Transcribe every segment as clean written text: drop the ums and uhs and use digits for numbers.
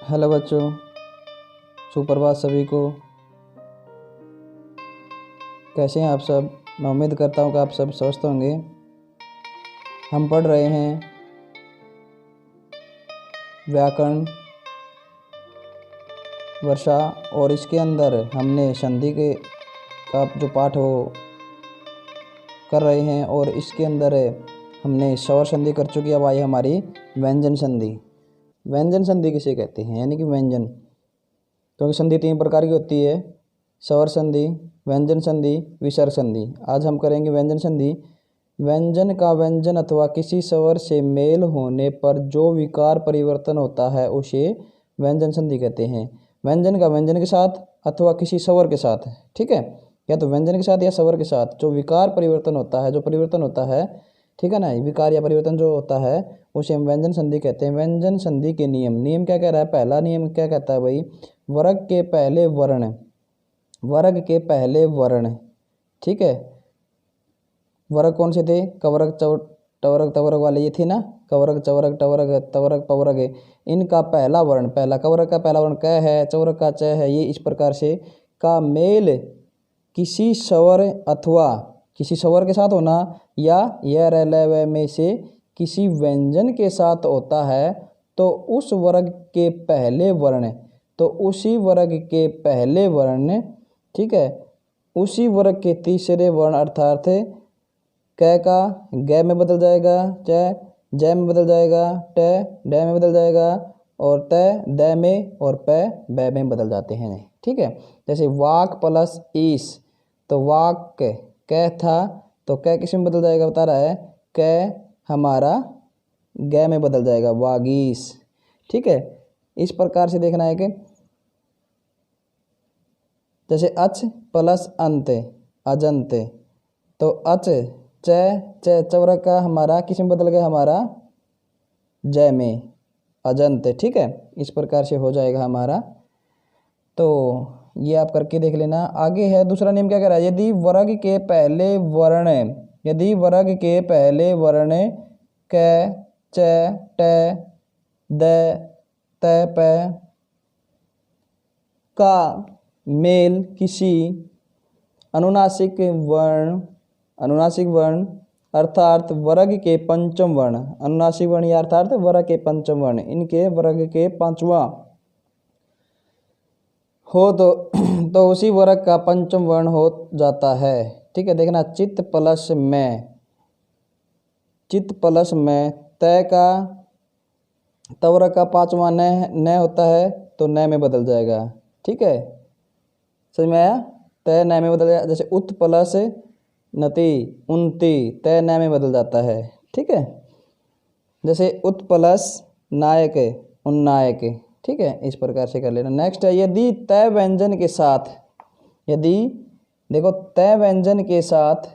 Hello बच्चों, सुप्रभात सभी को। कैसे हैं आप सब? मैं उम्मीद करता हूँ कि आप सब स्वस्थ होंगे। हम पढ़ रहे हैं व्याकरण वर्षा, और इसके अंदर हमने संधि के का जो पाठ हो कर रहे हैं, और इसके अंदर हमने स्वर संधि कर चुकी। अब आई हमारी व्यंजन संधि। व्यंजन संधि किसे कहते हैं? यानी कि व्यंजन, क्योंकि संधि 3 प्रकार की होती है: स्वर संधि, व्यंजन संधि, विसर्ग संधि। आज हम करेंगे व्यंजन संधि। व्यंजन का व्यंजन अथवा किसी स्वर से मेल होने पर जो विकार परिवर्तन होता है उसे व्यंजन संधि कहते हैं। व्यंजन का व्यंजन के साथ अथवा किसी स्वर के साथ, ठीक है, या तो व्यंजन के साथ या स्वर के साथ जो विकार परिवर्तन होता है, जो परिवर्तन होता है, ठीक है ना, विकार या परिवर्तन जो होता है उसे हम व्यंजन संधि कहते हैं। व्यंजन संधि के नियम क्या कह रहा है? पहला नियम क्या कहता है भाई? वर्ग के पहले वर्ण, वर्ग के पहले वर्ण, ठीक है। वर्ग कौन से थे? कवर्ग, टवर्ग, तवर्ग वाले ये थे ना, कवर्ग, चवर्ग, टवर्ग, तवर्ग, पवर्ग। इनका पहला वर्ण, पहला कवर्ग का पहला वर्ण क है, चवर्ग का च है। ये इस प्रकार से का मेल किसी स्वर अथवा किसी स्वर के साथ होना या य र ल व में से किसी व्यंजन के साथ होता है तो उस वर्ग के पहले वर्ण, तो उसी वर्ग के पहले वर्ण, ठीक है, उसी वर्ग के तीसरे वर्ण अर्थात क का ग में बदल जाएगा, च ज में बदल जाएगा, ट ड में बदल जाएगा, और त द में, और प ब में बदल जाते हैं, ठीक है। जैसे वाक प्लस ईस, तो वाक क था तो क किस में बदल जाएगा? बता रहा है क हमारा ग में बदल जाएगा, वागीस, ठीक है। इस प्रकार से देखना है कि जैसे अच प्लस अंत, अजंत, तो अच चवर्ग का हमारा किस में बदल गया? हमारा जय में, अजंत, ठीक है। इस प्रकार से हो जाएगा हमारा। तो ये आप करके देख लेना। आगे है दूसरा नियम क्या कह रहा है? यदि वर्ग के पहले वर्ण, यदि वर्ग के पहले वर्ण क, च, ट, द, त, प का मेल किसी अनुनासिक वर्ण अर्थात वर्ग के पंचम वर्ण, अनुनासिक वर्ण या अर्थात वर्ग के पंचम वर्ण, इनके वर्ग के पांचवा हो तो उसी वर्ग का पंचम वर्ण हो जाता है, ठीक है। देखना, चित्त प्लस में, चित्त प्लस में तय का तवर्ग का पांचवा न होता है तो न में बदल जाएगा, ठीक है। समझ में आया? तय न में बदल जाएगा। जैसे उत प्लस नति, उन्ति, तय न में बदल जाता है, ठीक है। जैसे उत प्लस नायक, उन्नायक, ठीक है। इस प्रकार से कर लेना। नेक्स्ट है, यदि तय व्यंजन के साथ, यदि देखो तय व्यंजन के साथ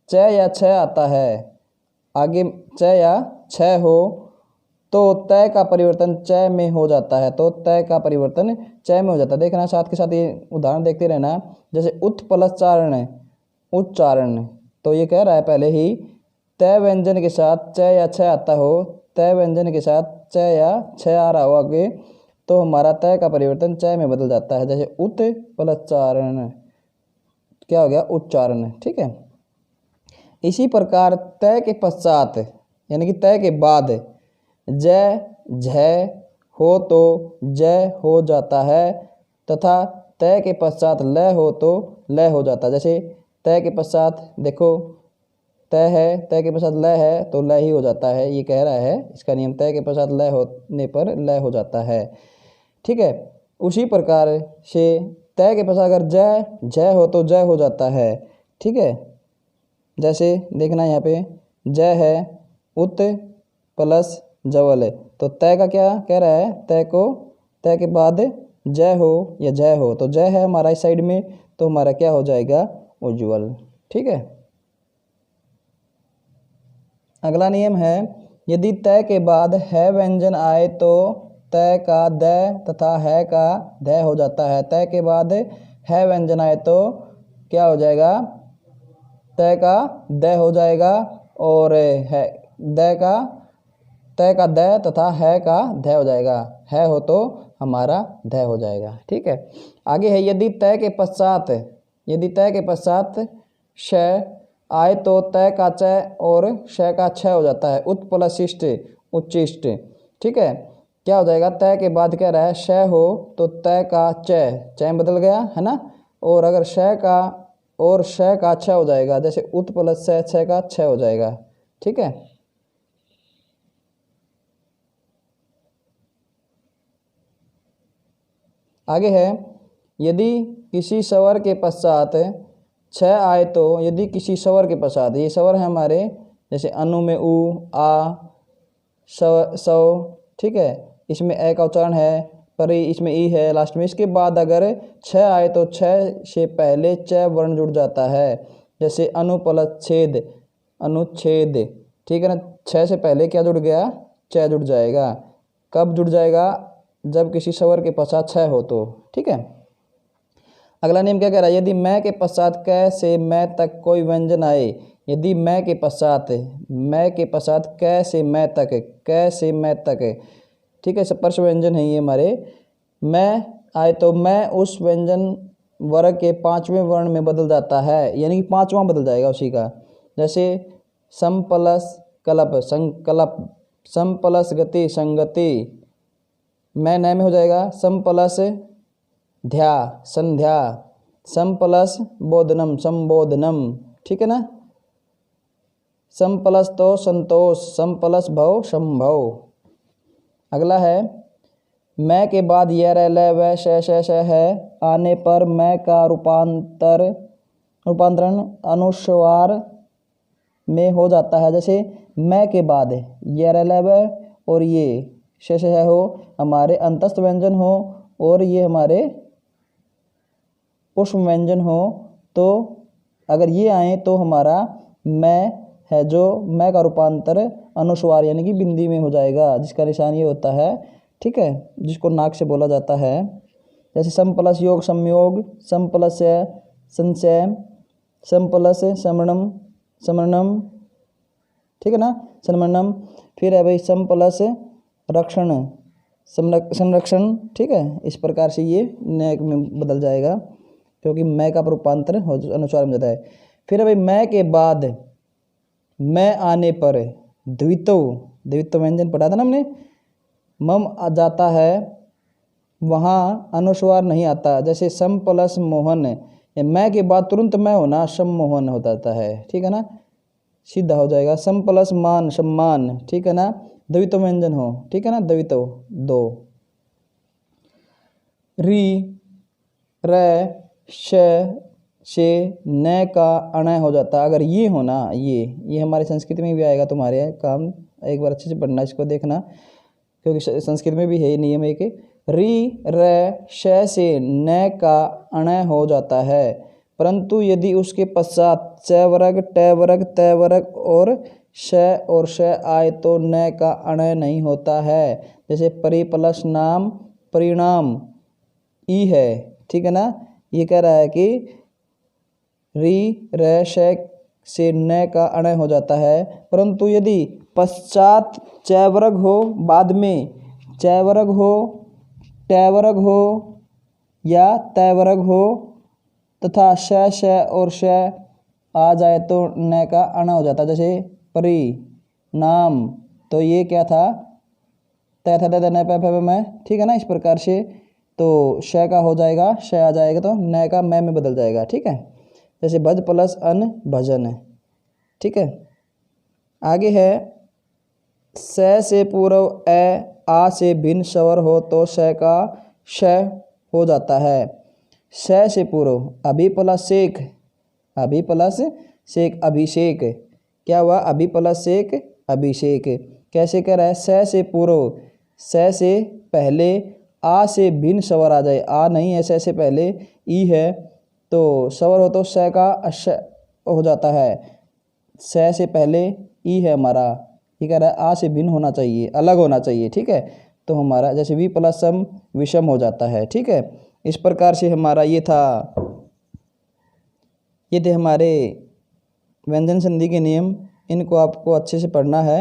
च या छ आता है, आगे च या छ हो तो तय का परिवर्तन च में हो जाता है, तो तय का परिवर्तन च में हो जाता है। देखना, साथ के साथ ये उदाहरण देखते रहना। जैसे उत प्लस चारण, उच्चारण, तो ये कह रहा है पहले ही तय व्यंजन के साथ च या छ आता हो, तय व्यंजन के साथ च या छ आ रहा हो आगे, तो हमारा तय का परिवर्तन च में बदल जाता है। जैसे उत प्लस चारण क्या हो गया? उच्चारण, ठीक है। इसी प्रकार तय के पश्चात यानी कि तय के बाद ज झ हो तो जय हो जाता है, तथा तय के पश्चात ल हो तो ल हो जाता है। जैसे तय के पश्चात देखो तय है, तय के पश्चात ल है तो ल ही हो जाता है, ये कह रहा है इसका नियम। तय के पश्चात ल होने पर ल हो जाता है, ठीक है। उसी प्रकार से तय के पश्चात अगर जय हो तो जय हो जाता है, ठीक है। जैसे देखना यहाँ पे जय है, उत प्लस जवल, तो तय का क्या कह रहा है? तय को, तय के बाद जय हो या जय हो, तो जय है हमारा इस साइड में, तो हमारा क्या हो जाएगा? उज्ज्वल, ठीक है। अगला नियम है, यदि तय के बाद है व्यंजन आए तो तय का द तथा है का ध हो जाता है। तय के बाद है व्यंजन आए तो क्या हो जाएगा? तय का द हो जाएगा, और है तय का द तथा है का ध हो जाएगा। है हो तो हमारा ध हो जाएगा। ठीक है, आगे है यदि तय के पश्चात श आए तो तय का च और श का छ हो जाता है। उत्प्लशिष्ट उच्चिष्ट। ठीक है, क्या हो जाएगा, तय के बाद कह रहा है श हो तो तय का च बदल गया है ना, और अगर श का और श का छ हो जाएगा, जैसे उत प्लस छ का छ हो जाएगा। ठीक है, आगे है यदि किसी स्वर के पश्चात छ आए तो, यदि किसी स्वर के पश्चात, ये स्वर है हमारे, जैसे अनु में उ, आ, सव। ठीक है, इसमें ए का उच्चारण है, पर इसमें ई है लास्ट में। इसके बाद अगर छ आए तो छ से पहले च वर्ण जुड़ जाता है, जैसे अनुपलच्छेद अनुच्छेद। ठीक है ना, छ से पहले क्या जुड़ गया, च जुड़ जाएगा। कब जुड़ जाएगा, जब किसी स्वर के पश्चात छ हो तो। ठीक है, अगला नियम क्या कह रहा है, यदि मैं के पश्चात क से मैं तक कोई व्यंजन आए, यदि मैं के पश्चात क से मैं तक, ठीक है, स्पर्श व्यंजन है ये हमारे, मैं आए तो मैं उस व्यंजन वर्ग के पांचवें वर्ण में बदल जाता है, यानी कि पांचवा बदल जाएगा उसी का। जैसे सम प्लस कलप संकल्प, सम प्लस गति संगति, मैं न में हो जाएगा सम प्लस ध्या संध्या, सम प्लस बोधनम संबोधनम। ठीक है ना, सम प्लस तो संतोष, सम प्लस भव संभव। अगला है मैं के बाद य र ल व श है आने पर मैं का रूपांतरण अनुस्वार में हो जाता है। जैसे मैं के बाद य र ल व और ये श हो हमारे अंतस्थ व्यंजन हो और ये हमारे पुष्प व्यंजन हो, तो अगर ये आए तो हमारा मैं है जो मैं का रूपांतर अनुस्वार यानी कि बिंदी में हो जाएगा, जिसका निशान ये होता है। ठीक है, जिसको नाक से बोला जाता है। जैसे सम प्लस योग संयोग, सम प्लस संशय, सम प्लस समरणम। ठीक है ना, संमरणम। फिर है भाई सम प्लस रक्षण संरक्षण। ठीक है, इस प्रकार से ये नैक में बदल जाएगा क्योंकि मैं का रूपांतर अनुस्वार में जाता है। फिर है भाई मैं के बाद मैं आने पर द्वित्व व्यंजन पढ़ा था ना हमने, मम आ जाता है, वहाँ अनुस्वार नहीं आता। जैसे सम प्लस मोहन, मैं के बाद तुरंत मैं होना सम्मोहन हो जाता है। ठीक है ना, सीधा हो जाएगा। सम प्लस मान सम्मान। ठीक है ना, द्वित्व व्यंजन हो। ठीक है ना, द्वित्व दो। री र श से न का अणय हो जाता है। अगर ये हो ना, ये हमारे संस्कृत में भी आएगा तुम्हारे काम, एक बार अच्छे से पढ़ना, इसको देखना क्योंकि संस्कृत में भी है नियम एक। री र श से न का अणय हो जाता है, परंतु यदि उसके पश्चात च वर्ग ट वर्ग त वर्ग और श आए तो न का अणय नहीं होता है। जैसे परि प्लस नाम परिणाम ई है। ठीक है ना, ये कह रहा है कि री र श से न का अणय हो जाता है, परंतु यदि पश्चात च वर्ग हो, बाद में च वर्ग हो, ट वर्ग हो या त वर्ग हो तथा श और श आ जाए तो न का अणय हो जाता है। जैसे परि नाम, तो ये क्या था, त था द न प में। ठीक है ना, इस प्रकार से तो श का हो जाएगा, श आ जाएगा तो न का मैं में बदल जाएगा। ठीक है, जैसे भज प्लस अन भजन है। ठीक है, आगे है स से पूर्व आ से भिन्न स्वर हो तो श का श हो जाता है। स से पूर्व अभी प्लस शेख अभिषेक, क्या हुआ, अभी प्लस शेख अभिषेक। कैसे कह रहा है, स से पूर्व, स से पहले आ से भिन्न स्वर आ जाए, आ नहीं है, स से पहले ई है तो स्वर हो तो स का अश हो जाता है। स से पहले ई है हमारा, ये कह रहा है आ से भिन्न होना चाहिए, अलग होना चाहिए। ठीक है, तो हमारा जैसे वी प्लस सम विषम हो जाता है। ठीक है, इस प्रकार से हमारा ये थे हमारे व्यंजन संधि के नियम। इनको आपको अच्छे से पढ़ना है।